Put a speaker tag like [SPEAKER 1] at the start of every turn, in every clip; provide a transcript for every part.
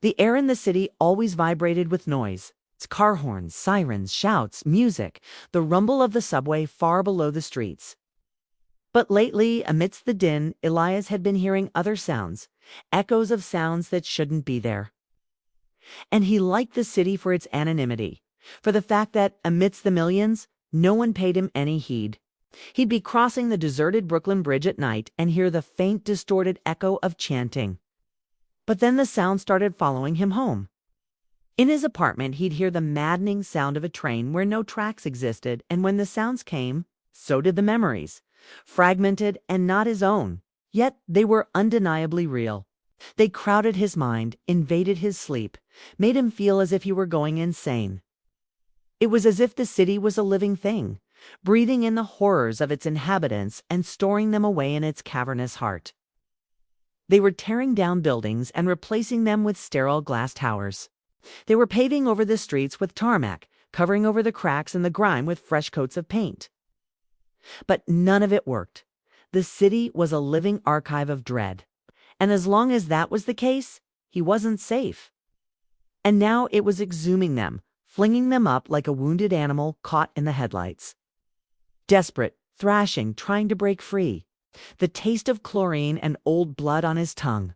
[SPEAKER 1] The air in the city always vibrated with noise. It's car horns, sirens, shouts, music, the rumble of the subway far below the streets. But lately, amidst the din, Elias had been hearing other sounds, echoes of sounds that shouldn't be there. And he liked the city for its anonymity, for the fact that, amidst the millions, no one paid him any heed. He'd be crossing the deserted Brooklyn Bridge at night and hear the faint, distorted echo of chanting. But then the sound started following him home. In his apartment, he'd hear the maddening sound of a train where no tracks existed, and when the sounds came, so did the memories, fragmented and not his own. Yet they were undeniably real. They crowded his mind, invaded his sleep, made him feel as if he were going insane. It was as if the city was a living thing, breathing in the horrors of its inhabitants and storing them away in its cavernous heart. They were tearing down buildings and replacing them with sterile glass towers. They were paving over the streets with tarmac, covering over the cracks and the grime with fresh coats of paint. But none of it worked. The city was a living archive of dread. And as long as that was the case, he wasn't safe. And now it was exhuming them, flinging them up like a wounded animal caught in the headlights. Desperate, thrashing, trying to break free. The taste of chlorine and old blood on his tongue.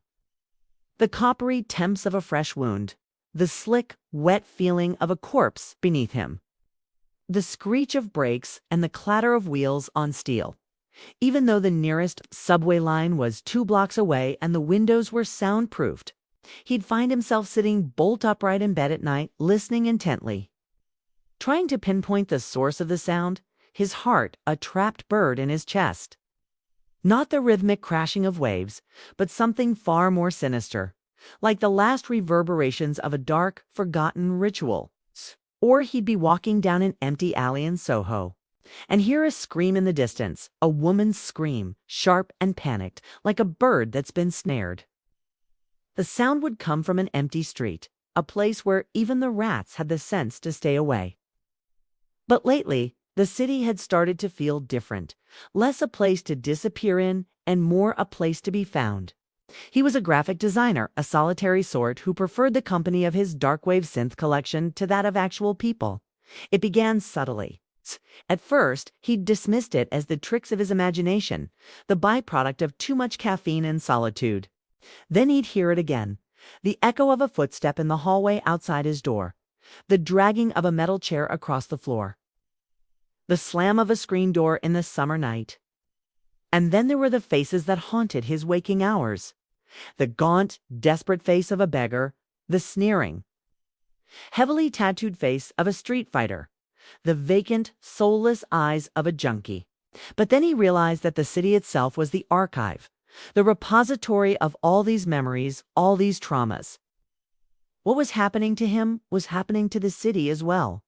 [SPEAKER 1] The coppery temps of a fresh wound. The slick, wet feeling of a corpse beneath him. The screech of brakes and the clatter of wheels on steel. Even though the nearest subway line was 2 blocks away and the windows were soundproofed, he'd find himself sitting bolt upright in bed at night, listening intently. Trying to pinpoint the source of the sound, his heart a trapped bird in his chest. Not the rhythmic crashing of waves, but something far more sinister, like the last reverberations of a dark, forgotten ritual. Or he'd be walking down an empty alley in Soho and hear a scream in the distance, a woman's scream, sharp and panicked, like a bird that's been snared. The sound would come from an empty street, a place where even the rats had the sense to stay away. But lately, the city had started to feel different, less a place to disappear in and more a place to be found. He was a graphic designer, a solitary sort who preferred the company of his darkwave synth collection to that of actual people. It began subtly. At first, he'd dismissed it as the tricks of his imagination, the byproduct of too much caffeine and solitude. Then he'd hear it again, the echo of a footstep in the hallway outside his door, the dragging of a metal chair across the floor, the slam of a screen door in the summer night. And then there were the faces that haunted his waking hours. The gaunt, desperate face of a beggar, the sneering, heavily tattooed face of a street fighter, the vacant, soulless eyes of a junkie. But then he realized that the city itself was the archive, the repository of all these memories, all these traumas. What was happening to him was happening to the city as well.